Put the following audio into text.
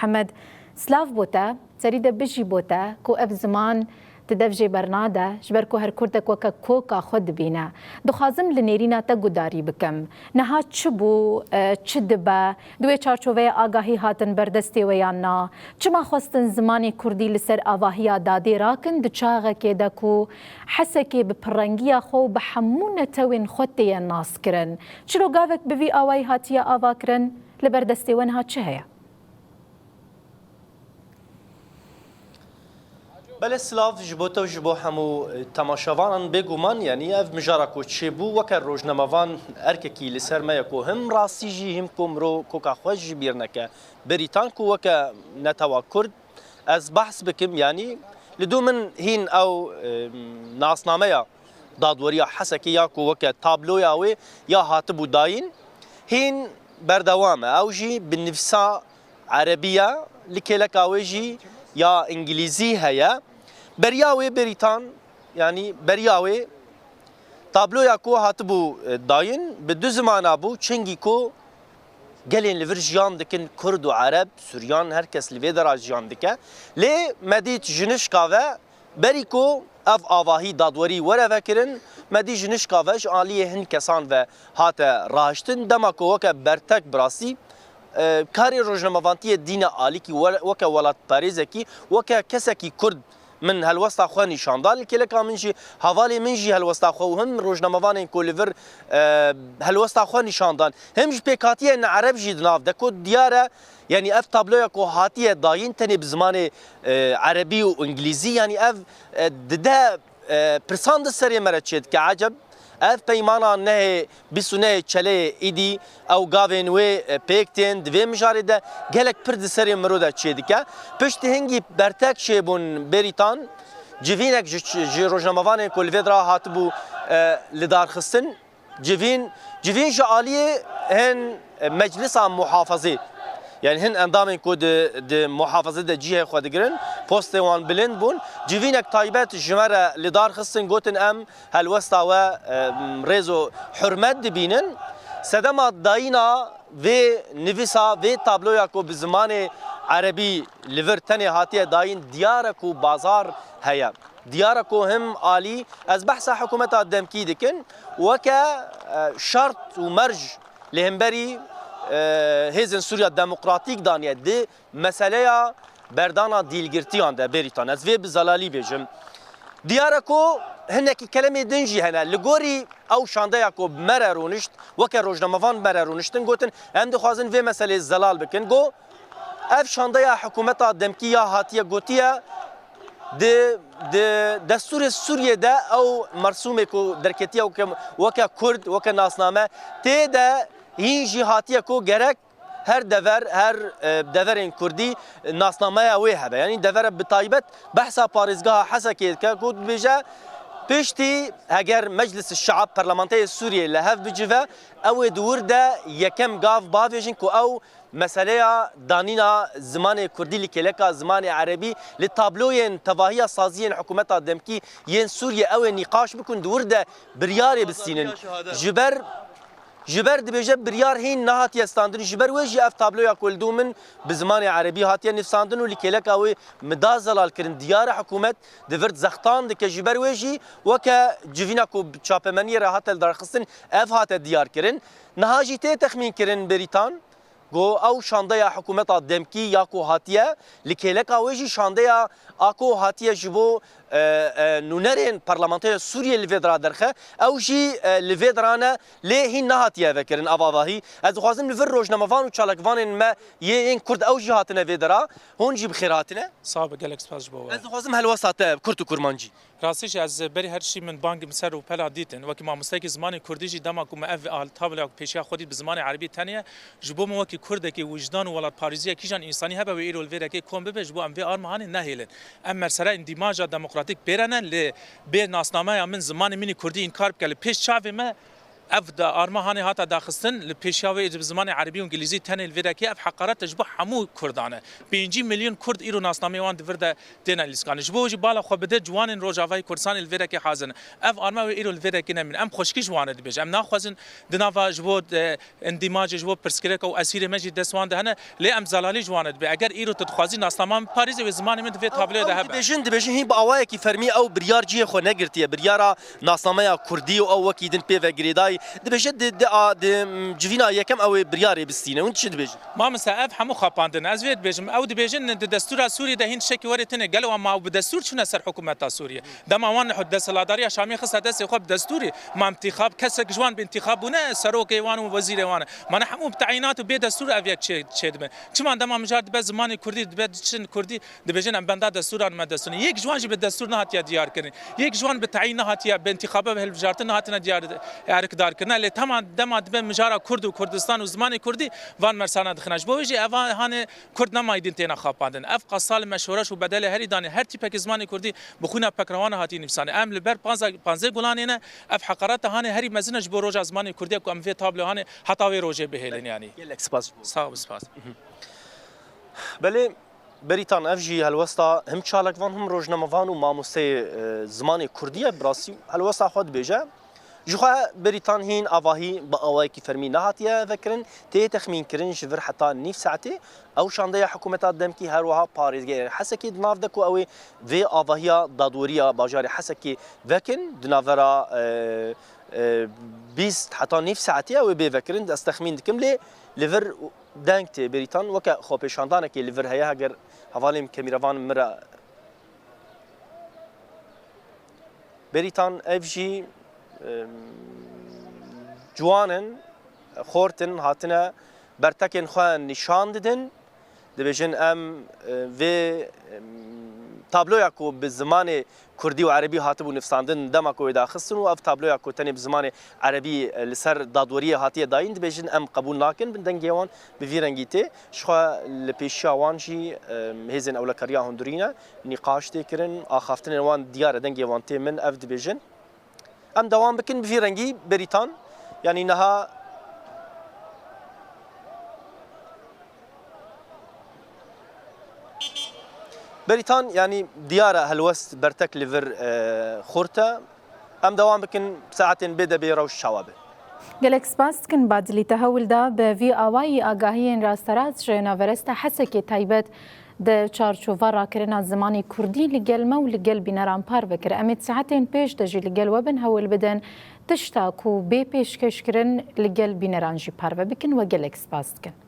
محمد سلاف بوتا سريده بجي بوتا كو اف زمان تدفجي برناده جبركو هر كردك وكا كوكا خود بينا دخازم لنيرينا تقداري بكم نها تشبو تشدبا دوي چارچوه آگاهی هاتن بردستی ویانا چما خواستن زمانی کردی لسر آواهیا دادی راکن دچاغه که دکو حسکی بپرنگیا خو بحمون توین خودتی ناس کرن چلو گاوک بوی آواهی هاتیا آوا کرن لبردستی ونها چه هیا؟ بله سلاف جبوتا و جبو همو تماشاوان بگومان یعنی اف مجارا کو چبو وکر روزنامه‌وان ارککی لسر ما یکو هم راستی جی هم کومرو کوکا خوش بیرنکه بریتان کو وکا نتوا کرد از بحث بکم یعنی لدو من هین او ناسنامه دادوریا حسکی یا کو وکا تابلو یاوی یا هاتبو داین هین بردوامه او جی بالنفسا عربیه لکلک او جی یا انگلیزی هیا بریاوی بریتان یعنی بریاوی تابلو یا کو هاتبو داین به دو زمان ابو چنگی کو گلین لور جیان دکن کرد و عرب سوریان هر کس لوی در جیان دکه لی مدیت جنش کاوه بری کو اف آواهی دادوری وره وکرن مدی جنش کاوه عالیه هن کسان و هات راهشتن دما کو وک برتک براسی کاری روزنامه‌وانتی دین عالی کی وک ولات پاریزه کی وک کسکی کرد من هالوسط خو نشاندال که لکه منجی حوالی منجی هالوسط خو هم روزنامه‌وان کولور هالوسط خو نشاندان همش پیکاتی ان عرب جید ناف دکو دیاره یعنی اف تابلویا کو هاتیه داین تنی بزمان عربی و انگلیزی یعنی اف ده پرساند سری مرچید که عجب اف پیمانا نه بیسونه چله ایدی او گاوین و پیکتین دوی مجارده گلک پرد سری مروده چیدی که پشت هنگی برتک شیبون بریتان جوینک جی روزنامه‌وان کولویدرا هاتبو لدار خستن جوین جعالیه هن مجلس محافظه يعني هن اندامن كود محافظه د جهه خو دگرن پوست وان بلند بون جوینک تایبت جمره لدار خصن گوتن ام هالوستا و ريزو حرمت دبینن سدما داینا و نویسا و تابلویا کو بزمان عربی لورتن هاتیه داین دیارکو بازار هيا دیارکو هم عالی از بحث حکومت دمکی دکن وک شرط و مرج لهمبری هیزن سوریا دموکراتیک دانیه دی مسئله بردانا دیلگرتیان ده بریتان از وی بزلالی بیجم دیارکو هنکی کلمه دنجی هنه لگوری او شانده یکو مره رونشت وکه روزنامه‌وان مره رونشتن گوتن هم دخوازن وی مسئله زلال بکن گو اف شانده یا حکومت دمکی یا هاتیه گوتیه دستور سوریه ده او مرسومه کو درکتیه وکه کرد وکه ناسنامه تی ده این جهاتیه کو گرک هر دورین کردی ناسنامه اوی هبه یعنی دور بتایبت بحثا پاريزگاه حسکید که کود بیجه پشتی اگر مجلس الشعب پارلمانتری سوریه لهف بجوه او دور ده یکم گاف باویجن که او مسئله دانینا زمان کردی لکلکا زمان عربی لتابلوین تواهی سازی حکومت دمکی ین سوریه او نقاش بکن دور ده بریاری بسینن جبر دبیجه بریار هین نهاتی استاندن جبر وجی اف تابلویا کل دومن بزمان عربی هاتی نفساندن و لیکلک اوی مدا زلال کرن دیار حکومت دورد زختان دکه جبر وجی وکه جوینا کو چاپمنی راحت درخستن اف هات دیار کرن نهاجی ته تخمین کرن بریتان گو او شانده یا حکومت دمکی یا کو هاتیه لیکلک اوی شانده یا اكو هاتيه جبو نونرين برلمانتير سوريا لفيدرا درخه او جي لفيدرانا ليه هي نهاتيه فكرن افاواهي از خوازم لفر روزنامه‌وان و چالکوان ما ين كرد او جهاتنا فيدرا هون جي بخيراتنا صعب جالكس باز بو از خوازم هالوسط كرد و كرمانجي راستش از بری هر چی من بانگ مسر و پلا دیتن وکی ما مستکی زمان کردیجی دما کو ما اف ال تابل پیشیا خودی به زمان عربی تنیه جبو مو وکی کرد کی وجدان ولات پاریزیا کیجان انسانی هبه و ایرول ویره کی کوم به جبو ام وی ار مهان نهیلن اما سر اندماج دموکراتیک برنن ل به ناسنامه من زمان منی کردی انکار کله پیش چاوی ما افدا ارما هاني هاتا داخستن لبيشاوي بزمان عربي وانجليزي تاني الفيداكي اف حقارات تجبو حمو كردانه 5 مليون كرد ايرو ناسنامي وان دفردا تينا لسكان جبو جي بالا خو بده جوان روجافاي كردستان الفيداكي حازن اف ارما ايرو الفيداكي من ام خوشكي جوان دبج ام ناخذن دنافا جبو اندماج جبو برسكريك او اسير مجد دسوان ده لي ام زلالي جوان دب اگر ايرو تتخوازي ناسنام باريس وزمان من في تابلو ده دبجن هي باواي كي فرمي او بريار جي خو نگرتي بريارا ناسنامه كردي او وكيدن بي فغريداي دبجد د جوينا يكم او برياري بستينه وانت شد بيج ما مساف حمو خاباندن از ويد بيجم او دبيجن دستور سوريا ده هند شكي ورتنه قالوا ما بدستور شنو سر حكومه سوريا ده ما وان حد سلاداريا شامي خص دس خو دستوري ما انتخاب كسك جوان بانتخاب ونا سروك وان وزير وان ما نحمو بتعيينات بدستور افيك شد كما ده ما مجرد بزمان كردي بدشن كردي دبيجن ام بندا دستور ما دستور يك جوان جي بالدستور نهات يا ديار كن يك جوان بتعيين نهات يا بانتخاب بهالوزارات نهات ديار يارك دار كنا اللي تمام دما دبن مجارا كرد وكردستان وزماني كردي وان مرسانا دخناش بوجي افان هاني كرد نما يدين تينا خاباندن اف قصال مشورش وبدل هري داني هر تيبك زماني كردي بخونا بكروان هاتي نفساني ام لبر بانزا غولانينا اف حقرات هاني هري مزنج بروج زماني كردي كو ام في تابلو هاني حتى وي روجي بهلن يعني يلك سباس سباس بله بريتان افجي هالوسطا هم چالك وان هم روجنامه وان و ماموسه زماني كرديه براسي هالوسطا خود بيجا جوخا بريتان هين اواهي باواي كي فرمي نهاتيا ذكرن تي تخمين كرن شفر حتى نيف ساعتي او شانديا حكومتات دمكي هروها باريس غير حسكي دناف دكو او في اواهيا دادوريا باجاري حسكي ذكن دنافرا بيست حتى نيف ساعتي او بفكرن استخمين دكم لي ليفر دانكتي بريتان وكا خو بيشاندانا كي ليفر هيا هاجر حوالي كاميرافان مرا بريتان افجي جوانن خورتن هاتنا برتكن خوان نشان ددن دبجن ام في تابلويا كو بالزمان كردي وعربي هاتبو نفساندن دمكو داخسن و اف تابلويا كو تاني بالزمان عربي لسر دادوريه هاتيه داين دبجن ام قبول ناكن بندنجيوان بفيرنجيتي شخوا لبيشاوانجي هيزن اولا كاريا هندورينا نقاش تكرن اخافتن وان ديار دنجيوان تي من اف دبجن ام دوام بكن بفيرنجي بريتان يعني انها بريتان يعني ديارة هالوست برتك ليفر خورتا ام دوام بكن ساعتين بدا بيروش شوابه گەلێک سپاس بکەن با دلیتەهەولدا بە ڤیئاوایی ئاگاهیên راستەراست ژێناڤەرستە حەسێکی تایبەت د چارچۆڤە ڕاکردنا زمانی کوردی لەگەلمە و لەگەل بینەران پار بکرد ئەمێت ساعتên پێش دەژی لەگەل وە بن هەوڵ بدەن تشتا و بێ پێشکەشکردن لەگەل بینەران ژی پار بکن و گەلێک سپاس بکەن.